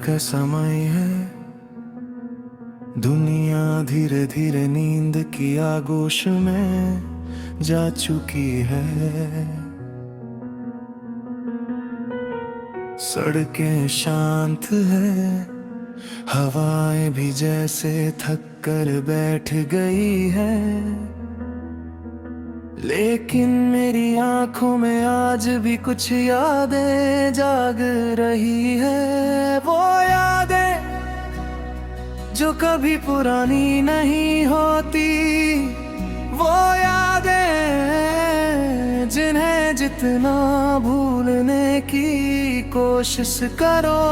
का समय है, दुनिया धीरे धीरे नींद की आगोश में जा चुकी है। सड़कें शांत है, हवाएं भी जैसे थक कर बैठ गई है, लेकिन मेरी आंखों में आज भी कुछ यादें जाग रही है। वो यादें जो कभी पुरानी नहीं होती, वो यादें जिन्हें जितना भूलने की कोशिश करो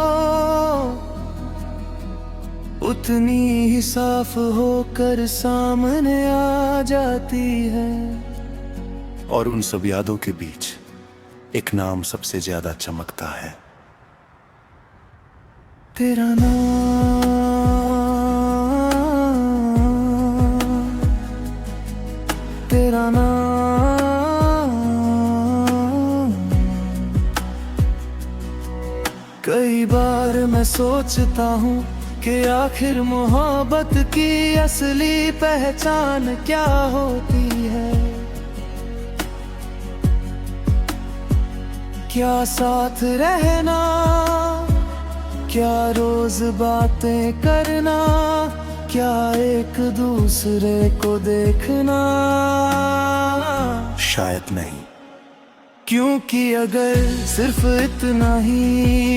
उतनी ही साफ होकर सामने आ जाती है। और उन सब यादों के बीच एक नाम सबसे ज्यादा चमकता है, तेरा नाम, तेरा नाम। कई बार मैं सोचता हूँ कि आखिर मोहब्बत की असली पहचान क्या होती है। क्या साथ रहना, क्या रोज बातें करना, क्या एक दूसरे को देखना। शायद नहीं, क्योंकि अगर सिर्फ इतना ही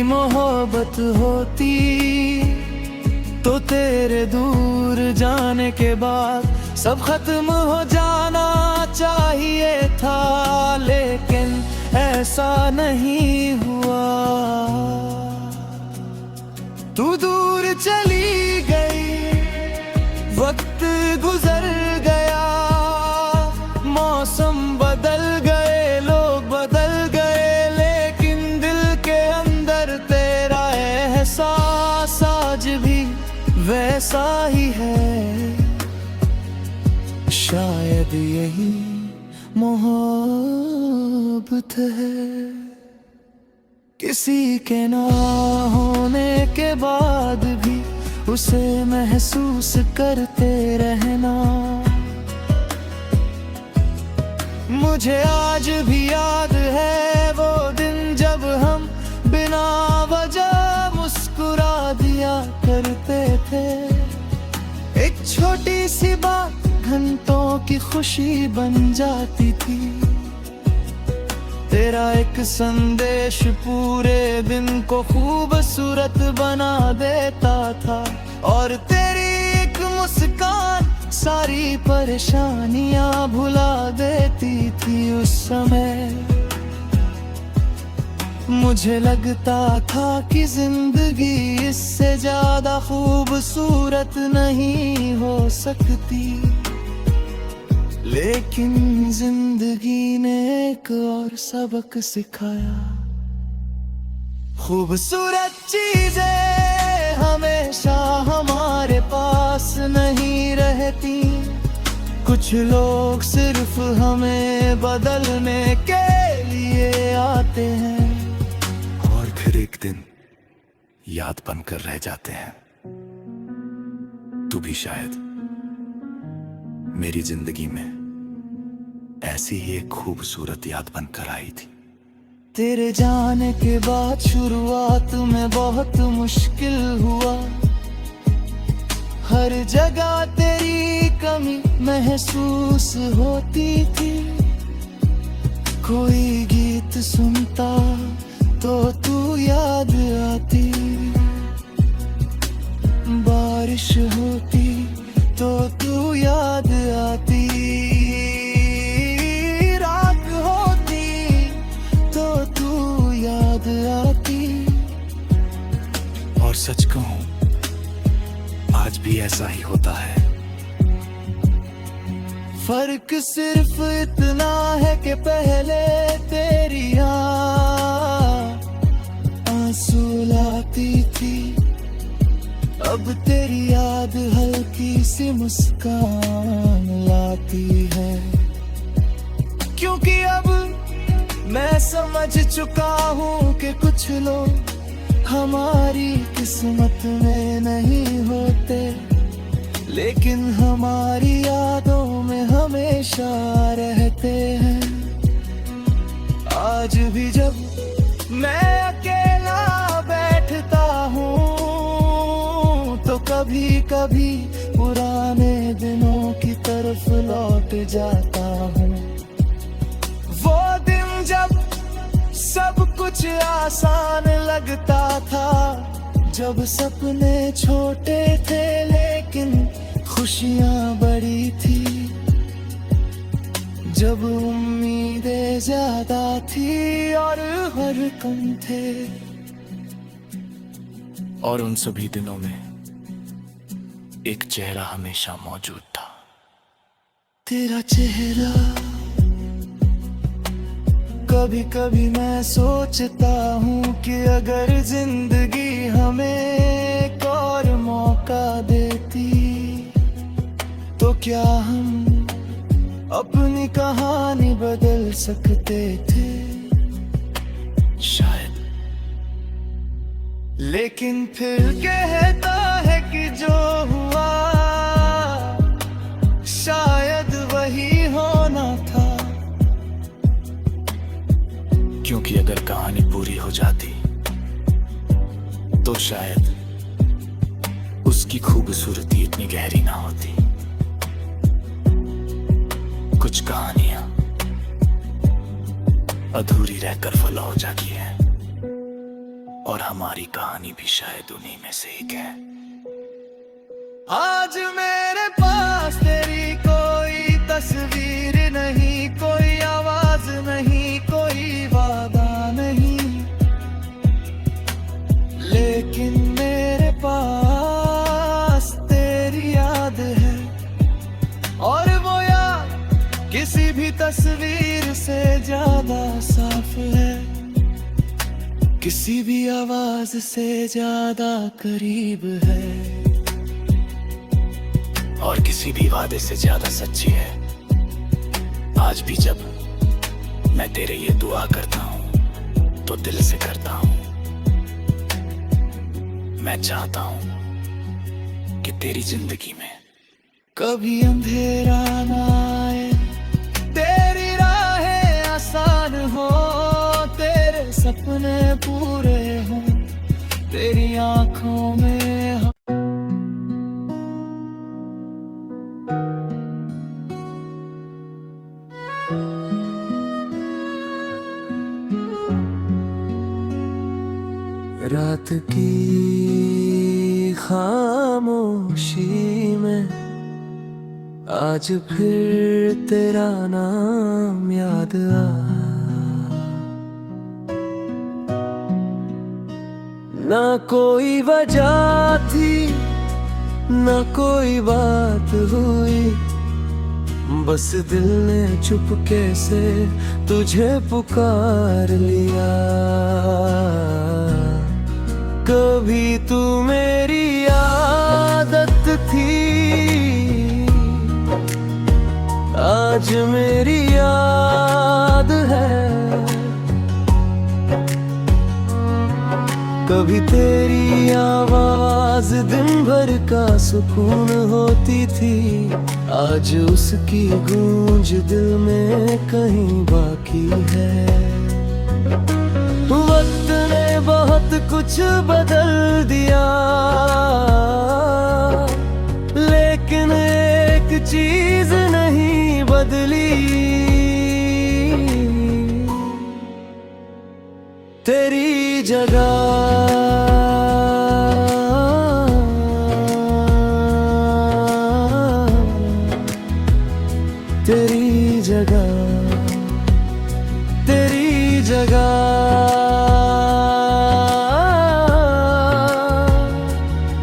मोहब्बत होती तो तेरे दूर जाने के बाद सब खत्म हो जाना चाहिए था, लेकिन ऐसा नहीं हुआ। तू दूर चली गई, वक्त गुजर गया, मौसम बदल गए, लोग बदल गए, लेकिन दिल के अंदर तेरा एहसास आज भी वैसा ही है। शायद यही मोहब्बत है, किसी के ना होने के बाद भी उसे महसूस करते रहना। मुझे आज भी याद है वो दिन जब हम बिना वजह मुस्कुरा दिया करते थे। एक छोटी सी बात घंटों की खुशी बन जाती थी, तेरा एक संदेश पूरे दिन को खूबसूरत बना देता था, और तेरी एक मुस्कान सारी परेशानियां भुला देती थी। उस समय मुझे लगता था कि जिंदगी इससे ज्यादा खूबसूरत नहीं हो सकती, लेकिन जिंदगी ने एक और सबक सिखाया। खूबसूरत चीजें हमेशा हमारे पास नहीं रहती, कुछ लोग सिर्फ हमें बदलने के लिए आते हैं, और फिर एक दिन याद बनकर रह जाते हैं। तू भी शायद मेरी जिंदगी में ऐसी ही एक खूबसूरत याद बनकर आई थी। तेरे जाने के बाद शुरुआत में बहुत मुश्किल हुआ, हर जगह तेरी कमी महसूस होती थी। कोई गीत सुनता तो तू याद आती, बारिश होती तो तू याद आती, रात होती तो तू याद आती। और सच कहूं, आज भी ऐसा ही होता है। फर्क सिर्फ इतना है कि पहले तेरी आंसू लाती थी, अब तेरी याद हल्की सी मुस्कान लाती है। क्योंकि अब मैं समझ चुका हूँ कि कुछ लोग हमारी किस्मत में नहीं होते, लेकिन हमारी यादों में हमेशा रहते हैं। आज भी जब मैं अकेला बैठता हूँ तो कभी कभी पुराने दिनों की तरफ लौट जाता हूँ। वो दिन जब सब कुछ आसान लगता था, जब सपने छोटे थे लेकिन खुशियाँ बड़ी थी, जब उम्मीदें ज्यादा थी और हर कम थे। और उन सभी दिनों में एक चेहरा हमेशा मौजूद था। तेरा चेहरा। कभी कभी मैं सोचता हूँ कि अगर जिंदगी हमें एक और मौका देती तो क्या हम अपनी कहानी बदल सकते थे? शायद। लेकिन फिर कहता है कि जो हुआ शायद वही होना था। क्योंकि अगर कहानी पूरी हो जाती तो शायद उसकी खूबसूरती इतनी गहरी ना होती। कुछ कहानियां अधूरी रहकर फला हो जाती है, और हमारी कहानी भी शायद उन्हीं में से एक है। आज मेरे पास तेरी कोई तस्वीर नहीं, कोई आवाज नहीं, कोई वादा नहीं, लेकिन मेरे पास तेरी याद है। और वो याद किसी भी तस्वीर से ज्यादा साफ है, किसी भी आवाज से ज्यादा करीब है, और किसी भी वादे से ज्यादा सच्ची है। आज भी जब मैं तेरे लिए दुआ करता हूँ तो दिल से करता हूँ। मैं चाहता हूँ कि तेरी जिंदगी में कभी अंधेरा ना आए, तेरी राहें आसान हो, तेरे सपने पूरे हों, तेरी आंखों में हम। रात की खामोशी में आज फिर तेरा नाम याद आया। ना कोई वजह थी, ना कोई बात हुई, बस दिल ने चुपके से तुझे पुकार लिया। कभी तू मेरी आदत थी, आज मेरी याद है। कभी तेरी आवाज दिन भर का सुकून होती थी, आज उसकी गूंज दिल में कहीं बाकी है। वक्त ने बहुत कुछ बदल दिया, लेकिन एक चीज नहीं बदली, तेरी जगह। तेरी जगह, तेरी जगह,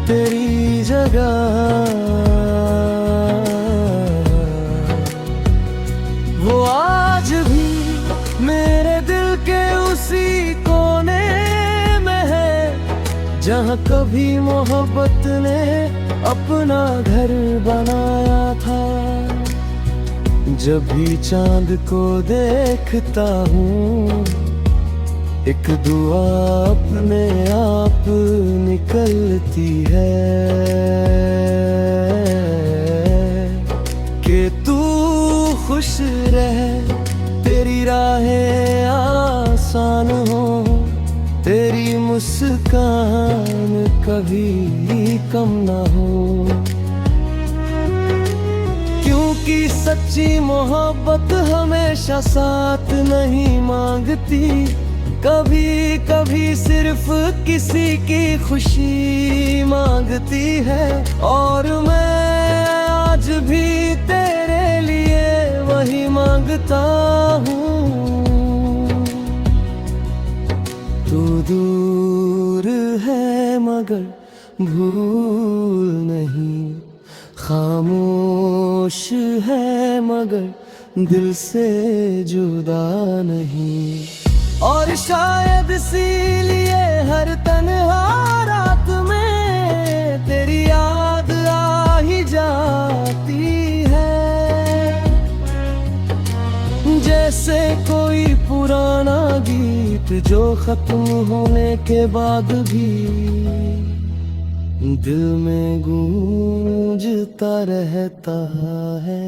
तेरी जगह। वो आज भी मेरे दिल के उसी कोने में है, जहाँ कभी मोहब्बत ने अपना घर बनाया था। जब भी चांद को देखता हूँ एक दुआ अपने आप निकलती है कि तू खुश रहे, तेरी राहें आसान हो, तेरी मुस्कान कभी कम ना हो। क्योंकि सच्ची मोहब्बत हमेशा साथ नहीं मांगती, कभी कभी सिर्फ किसी की खुशी मांगती है। और मैं आज भी तेरे लिए वही मांगता हूँ। तू दूर है मगर भूल नहीं, खामोश है मगर दिल से जुदा नहीं। और शायद इसीलिए हर तन्हा रात में तेरी याद आ ही जाती है। जैसे कोई पुराना गीत जो खत्म होने के बाद भी दिल में गूंजता रहता है।